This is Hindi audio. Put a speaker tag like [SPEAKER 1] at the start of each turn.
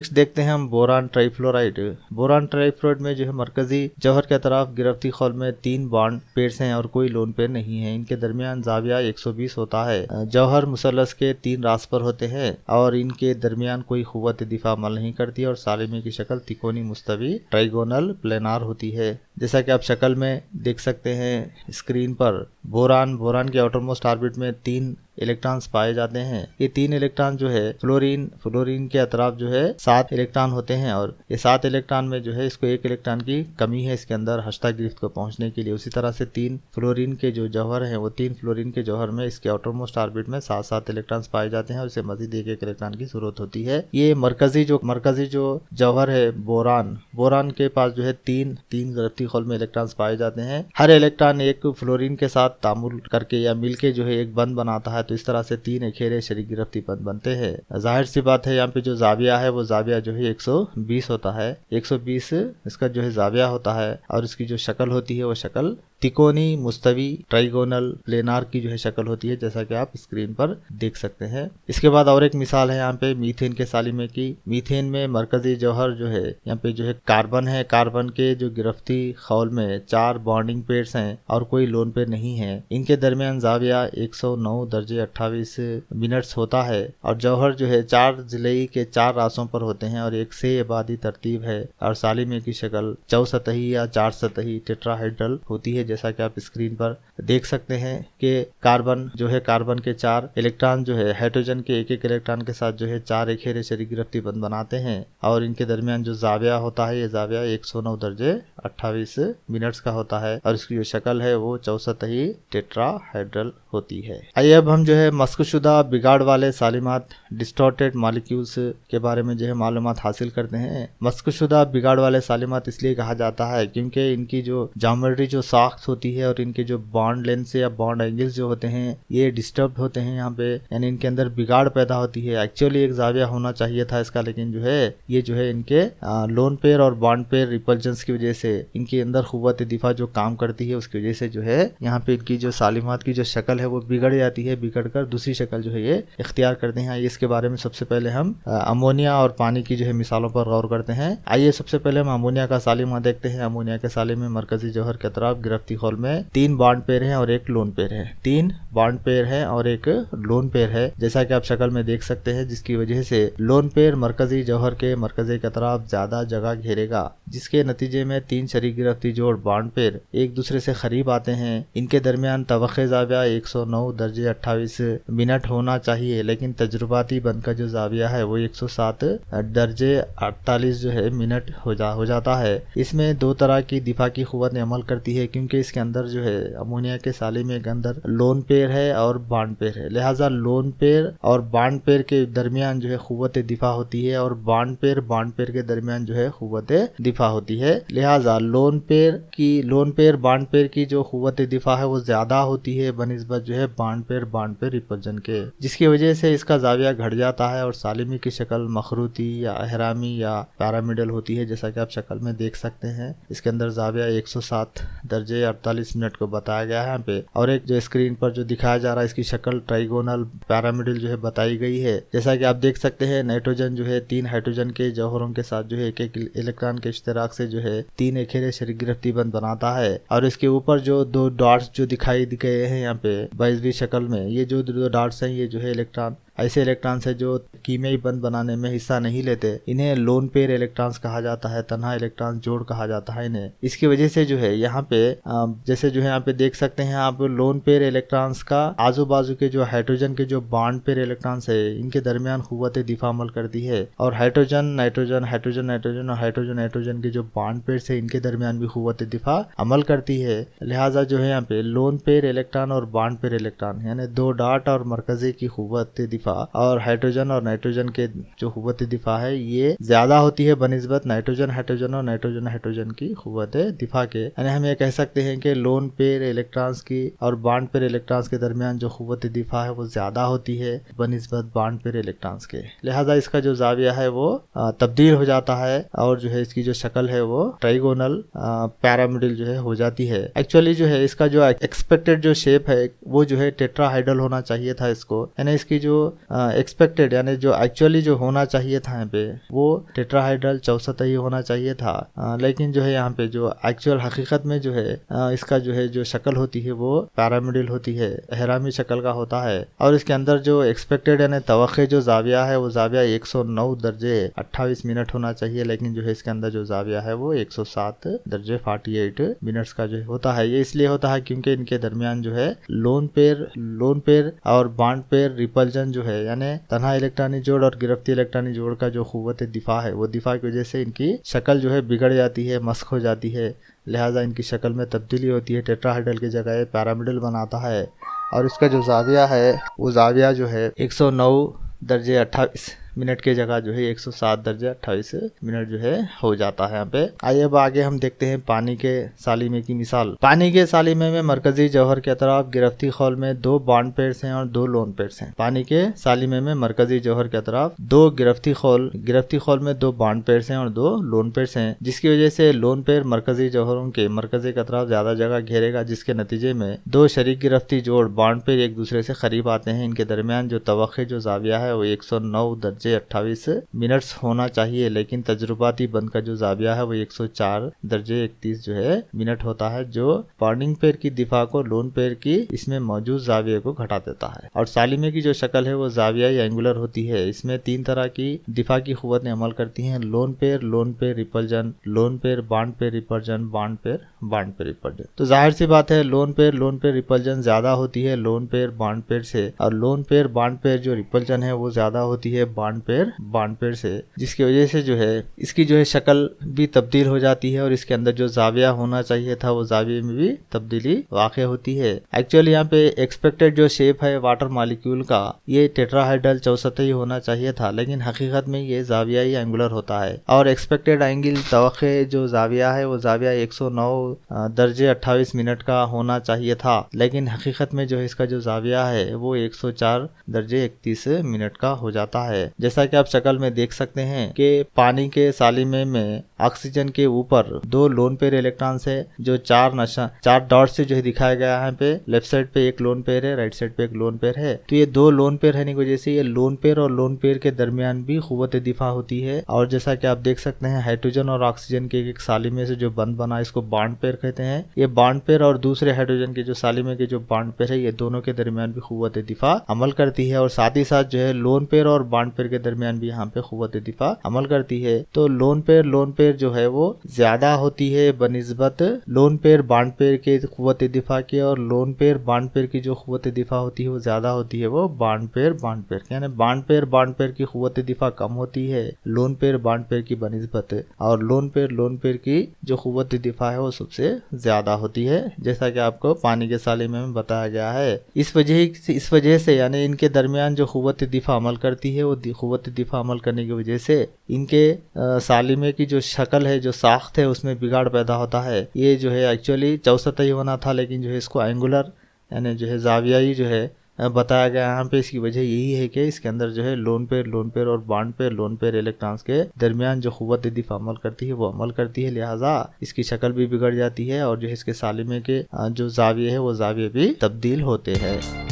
[SPEAKER 1] नेक्स्ट देखते हैं हम बोरान ट्राइफ्लोराइड। बोरान ट्राइफ्लोराइड में जो है मरकजी जौहर के तरफ गिरफ्ती खौल में 3 बॉन्ड पेयर्स हैं और कोई लोन पेयर नहीं है। इनके दरमियान जाविया 120 होता है। जौहर मुसलस के 3 रास पर होते हैं और इनके दरमियान कोई कुव्वत दिफा अमल नहीं करती और सालिमे की शक्ल तिकोनी मुस्तवी ट्राइगोनल प्लेनार होती है। जैसा कि आप शक्ल में देख सकते हैं स्क्रीन पर, बोरान के आउटरमोस्ट ऑर्बिट में 3 इलेक्ट्रॉन्स पाए जाते हैं। ये 3 इलेक्ट्रॉन जो है फ्लोरीन के अतराफ जो है 7 इलेक्ट्रॉन होते हैं और ये 7 इलेक्ट्रॉन में जो है इसको 1 इलेक्ट्रॉन की कमी है इसके अंदर हस्ता गिरफ्त को पहुंचने के लिए। उसी तरह से 3 फ्लोरीन के जो जौहर हैं वो 3 फ्लोरीन के जौहर में इसके आउटरमोस्ट ऑर्बिट में 7 इलेक्ट्रॉन्स पाए जाते हैं और इसे मजीद 1 इलेक्ट्रॉन की जरूरत होती है। ये मरकजी जो जौहर है बोरान के पास जो है 3 गिरफ्ती खौल में इलेक्ट्रॉन्स पाए जाते हैं। हर इलेक्ट्रॉन एक फ्लोरीन के साथ तामुल करके या मिलके जो है एक बंद बनाता है, तो इस तरह से 3 अखेरे शरीक गिरफ्ती बंद बनते हैं। जाहिर सी बात है यहाँ पे जो जाविया है वो जाविया जो है 120 होता है। 120 इसका जो है जाविया होता है और इसकी जो शक्ल होती है वो शक्ल तिकोनी मुस्तवी ट्राइगोनल प्लेनार की जो है शक्ल होती है, जैसा कि आप स्क्रीन पर देख सकते हैं। इसके बाद और एक मिसाल है यहाँ पे मीथेन के सालिमे की। मीथेन में मरकजी जौहर जो है यहाँ पे जो है कार्बन है। कार्बन के जो गिरफ्ती खौल में 4 बॉन्डिंग पेयर्स हैं और कोई लोन पेयर नहीं है। इनके दरमियान जाविया 109 दर्जे 28 मिनट्स होता है और जौहर जो है 4 जिलेई के 4 रासों पर होते हैं और एक से इबादी तरतीब है और सालिमे की शक्ल 4 सतही या 4 सतही टेट्राहेड्रल होती है, जैसा कि आप स्क्रीन पर देख सकते हैं कि कार्बन के 4 इलेक्ट्रॉन जो है हाइड्रोजन के 1 इलेक्ट्रॉन के साथ जो है 4 अखेरे शरीक गिरफ्ती बंद बनाते हैं और इनके दरमियान जो जाविया होता है ये जाविया 109 दर्जे 28 मिनट्स का होता है और इसकी जो शक्ल है वो 4 सतही टेट्राहेड्रल होती है। आइए अब हम जो है मस्कशुदा बिगाड़ वाले सालिमात डिस्टॉर्टेड मॉलिक्यूल्स के बारे में जो है मालूमात हासिल करते हैं। मस्कशुदा बिगाड़ वाले सालिमात इसलिए कहा जाता है क्योंकि इनकी जो ज्योमेट्री जो साख्त होती है और इनके जो बॉन्ड लेंथ या बॉन्ड एंगल्स जो होते हैं ये डिस्टर्ब होते हैं यहाँ पे, यानी इनके अंदर बिगाड़ पैदा होती है। एक्चुअली एक जाविया होना चाहिए था इसका, लेकिन जो है ये जो है इनके लोन पेयर और बॉन्ड पेयर रिपल्जन्स की वजह से इनके अंदर कुव्वत दिफा जो काम करती है उसकी वजह से जो है यहाँ पे इनकी जो सालिमात की जो शक्ल है वो बिगड़ जाती है। बिगड़ कर दूसरी शक्ल जो है ये इख्तियार करते हैं। इसके बारे में सबसे पहले हम अमोनिया और पानी की जो है मिसालों पर गौर करते हैं। आइए सबसे पहले हम अमोनिया का सालिमा देखते हैं। अमोनिया के सालिमे में मरकजी जौहर के तरफ गिरफ्ती खौल में 3 बॉन्ड पेयर है और 1 लोन पेयर है। 3 बॉन्ड पेयर है और 1 लोन पेयर है, जैसा कि आप शक्ल में देख सकते हैं, जिसकी वजह से लोन पेयर मरकजी जौहर के मरकजे की तरफ ज्यादा जगह घेरेगा, जिसके नतीजे में 3 शरीक गिरफ्ती जोड़ बॉन्ड पेयर एक दूसरे से करीब आते हैं। इनके दरमियान तवक्के जाविया 109 दर्जे 28 मिनट होना चाहिए, लेकिन तजुर्बाती बंद का जो जाविया है वो 107 दर्जे 48 जो है मिनट हो जाता है। इसमें 2 तरह की दिफा की कुव्वत अमल करती है क्योंकि इसके अंदर जो है अमोनिया के सालिमे के अंदर लोन पेयर है और बॉन्ड पेयर है। लिहाजा लोन पेयर और बॉन्ड पेयर के दरमियान जो है कुव्वत दिफा होती है और बॉन्ड पेयर के दरमियान जो है कुव्वत दिफा होती है। लिहाजा लोन पेयर बॉन्ड पेयर की जो कुव्वत दिफा है वो ज्यादा होती है बनिस्बत जो है बॉन्ड पेयर रिपल्जन के, जिसकी वजह से इसका जाविया घट जाता है और सालिमी की शक्ल मखरूती या अहरामी या पैरामिडल होती है, जैसा कि आप शक्ल में देख सकते हैं। इसके अंदर जाविया 107 दर्जे 48 मिनट को बताया गया है यहाँ पे और एक जो स्क्रीन पर जो दिखाया जा रहा है इसकी शक्ल ट्राइगोनल पैरामिडल जो है बताई गई है। जैसा कि आप देख सकते हैं नाइट्रोजन जो है 3 हाइड्रोजन के जौहरों के साथ जो है 1 इलेक्ट्रॉन के इश्तराक से जो है 3 अखेरे शरीक गिरफ्ती बंद बनाता है और इसके ऊपर जो 2 डॉट्स जो दिखाई गए हैं यहाँ पे 22वीं शक्ल में, ये जो 2 डॉट्स हैं ये जो है इलेक्ट्रॉन ऐसे इलेक्ट्रॉन्स है जो कीमियाई बंद बनाने में हिस्सा नहीं लेते। इन्हें लोन पेयर इलेक्ट्रॉन्स कहा जाता है, तन्हा इलेक्ट्रॉन जोड़ कहा जाता है इन्हें। इसकी वजह से जो है यहाँ पे जैसे जो है यहाँ पे देख सकते हैं आप लोन पेयर इलेक्ट्रॉन्स का आजू बाजू के जो हाइड्रोजन के जो बॉन्ड पेयर इलेक्ट्रॉन्स है इनके दरमियान कुव्वत दिफा अमल करती है और हाइड्रोजन नाइट्रोजन और हाइड्रोजन के जो बॉन्ड पेयर है इनके दरमियान भी कुव्वत दिफा अमल करती है। लिहाजा जो है यहाँ पे लोन पेयर इलेक्ट्रॉन और बॉन्ड पेयर इलेक्ट्रॉन यानी 2 डॉट और मरकजे की कुव्वत दिफा और हाइड्रोजन और नाइट्रोजन के जो कुव्वत दिफा है ये ज्यादा होती है बनिस्बत नाइट्रोजन और नाइट्रोजन की कुव्वत दिफा के। यानी हम ये कह सकते हैं कि लोन पेयर इलेक्ट्रॉन्स की और बॉन्ड पेयर इलेक्ट्रॉन्स के दरमियान जो कुव्वत दिफा है वो ज्यादा होती है बनिस्बत बॉन्ड पेयर इलेक्ट्रॉन्स के। लिहाजा इसका जो जाविया है वो तब्दील हो जाता है और जो है इसकी जो शक्ल है वो ट्राइगोनल पैरामिडल जो है हो जाती है। एक्चुअली जो है इसका जो एक्सपेक्टेड जो शेप है वो जो है टेट्राहाइड्रल होना चाहिए था इसको, यानी इसकी जो एक्सपेक्टेड यानी जो एक्चुअली जो होना चाहिए था यहाँ पे वो टेट्राहाइड्रल चौसतही होना चाहिए था, लेकिन जो है यहाँ पे जो एक्चुअल हकीकत में जो है इसका जो है जो शक्ल होती है वो पैरामिडल होती है, अहरामी शक्ल का होता है। और इसके अंदर जो एक्सपेक्टेड यानी तवक्के जो जाविया है वो जाविया 109 दर्जे 28 मिनट होना चाहिए, लेकिन जो है इसके अंदर जो जाविया है वो 107 दर्जे 48 मिनट्स का जो होता है। ये इसलिए होता है क्योंकि इनके दरमियान जो है लोन पेयर और बॉन्ड पेयर रिपल्जन जो है यानी तन्हा इलेक्ट्रॉनी जोड़ और गिरफ्ती इलेक्ट्रॉनी जोड़ का जो कुव्वत दिफा है वो दिफा की वजह से इनकी शक्ल जो है बिगड़ जाती है, मस्क हो जाती है, लिहाजा इनकी शक्ल में तब्दीली होती है, टेट्राहाइड्रल की जगह पैरामिडल बनाता है। और इसका जो जाविया है वो जाविया जो है 109 दर्जे 28 मिनट की जगह जो है 107 दर्जे 28 मिनट जो है हो जाता है यहाँ पे। आइए अब आगे हम देखते हैं पानी के सालिमे की मिसाल। पानी के सालिमे में मरकजी जौहर के अतराफ गिरफ्ती खौल में 2 बॉन्ड पेयर्स हैं और 2 लोन पेयर्स हैं। पानी के सालिमे में मरकजी जौहर के अतराफ 2 गिरफ्ती खौल में 2 बॉन्ड पेयर्स हैं और 2 लोन पेयर्स हैं, जिसकी वजह से लोन पेयर मरकजी जौहरों के मरकजी के अतराफ ज्यादा जगह घेरेगा, जिसके नतीजे में 2 शरीक गिरफ्ती जोड़ बॉन्ड पेयर एक दूसरे से करीब आते हैं। इनके दरमियान जो तवक्के जो जाविया है वो 109 दर्जे 28 मिनट्स होना चाहिए, लेकिन तजुर्बाती बंद का जो जाविया है वो 104 दर्जे 31 जो है मिनट होता है, जो बॉन्डिंग पेयर की दिफा को लोन पेयर की इसमें मौजूद जाविये को घटा देता है। और सालिमे की जो शक्ल है वो जावियाई एंगुलर होती है। इसमें 3 तरह की दिफा की कुव्वतें अमल करती हैं, lone pair repulsion, lone pair bond pair repulsion, bond pair repulsion. तो जाहिर सी बात है लोन पेयर रिपल्जन ज्यादा होती है लोन पेयर बॉन्ड पेयर से, और लोन पेयर बॉन्ड पेयर जो रिपल्जन है वो ज्यादा होती है बॉन्ड पेयर से, जिसकी वजह से जो है इसकी जो है शक्ल भी तब्दील हो जाती है और इसके अंदर जो जाविया होना चाहिए था वो जाविये में भी तब्दीली वाक़ई होती है। एक्चुअली यहाँ पे एक्सपेक्टेड जो शेप है वाटर मॉलिक्यूल का ये टेट्राहाइड्रल चौसतही होना चाहिए था, लेकिन हकीकत में ये जावियाई एंगुलर होता है। और एक्सपेक्टेड एंगल तवक्के जो जाविया है वो जाविया 109 दर्जे 28 मिनट का होना चाहिए था, लेकिन हकीकत में जो है इसका जो जाविया है वो 104 दर्जे 31 मिनट का हो जाता है। जैसा कि आप शक्ल में देख सकते हैं कि पानी के सालिमे में ऑक्सीजन के ऊपर 2 लोन पेयर इलेक्ट्रॉन्स है जो 4 डॉट से जो है दिखाया गया है। पे लेफ्ट साइड पे एक लोन पेयर है, राइट साइड पे एक लोन पेयर है। तो ये 2 लोन पेयर है की वजह से ये लोन पेयर और लोन पेयर के दरमियान भी कुव्वत दिफा होती है। और जैसा कि आप देख सकते हैं हाइड्रोजन और ऑक्सीजन के एक सालिमे से जो बंद बना इसको बॉन्ड पेयर कहते हैं। ये बॉन्ड पेयर और दूसरे हाइड्रोजन के जो सालिमे के जो बॉन्ड पेयर है ये दोनों के दरमियान भी कुव्वत दिफा अमल करती है, और साथ ही साथ जो है लोन पेयर और बॉन्ड पेयर के दरमियान भी यहाँ पे कुव्वत दिफा अमल करती है। तो लोन पेयर जो है वो ज्यादा होती है बनिस्बत लोन पेयर बॉन्ड पेयर के कुव्वत दिफा की, और लोन पेयर बॉन्ड पेयर की जो कुव्वत दिफा होती है वो ज्यादा होती है वो बॉन्ड पेयर की, यानी बॉन्ड पेयर की कुव्वत दिफा कम होती है लोन पेयर बॉन्ड पेयर की बनिस्बत, और लोन पेयर की जो कुव्वत दिफा है वो सबसे ज्यादा होती है, जैसा कि आपको पानी के सालिमे में बताया गया है। इस वजह से यानी इनके दरमियान जो कुव्वत दिफा अमल करती है वो कुव्वत दिफा अमल करने की वजह से इनके सालिमे की जो शक्ल है जो साख्त है उसमें बिगाड़ पैदा होता है। ये जो है एक्चुअली चौसतही होना था, लेकिन जो है इसको एंगुलर यानी जो है जावियाई जो है बताया गया यहाँ पे। इसकी वजह यही है कि इसके अंदर जो है लोन पेयर और bond pair lone pair electrons के दरमियान जो कुव्वत दिफा अमल करती है वो अमल करती है, लिहाजा इसकी शक्ल भी बिगड़ जाती है और जो है इसके सालिमे के जो जाविये है वो जाविये भी तब्दील होते हैं।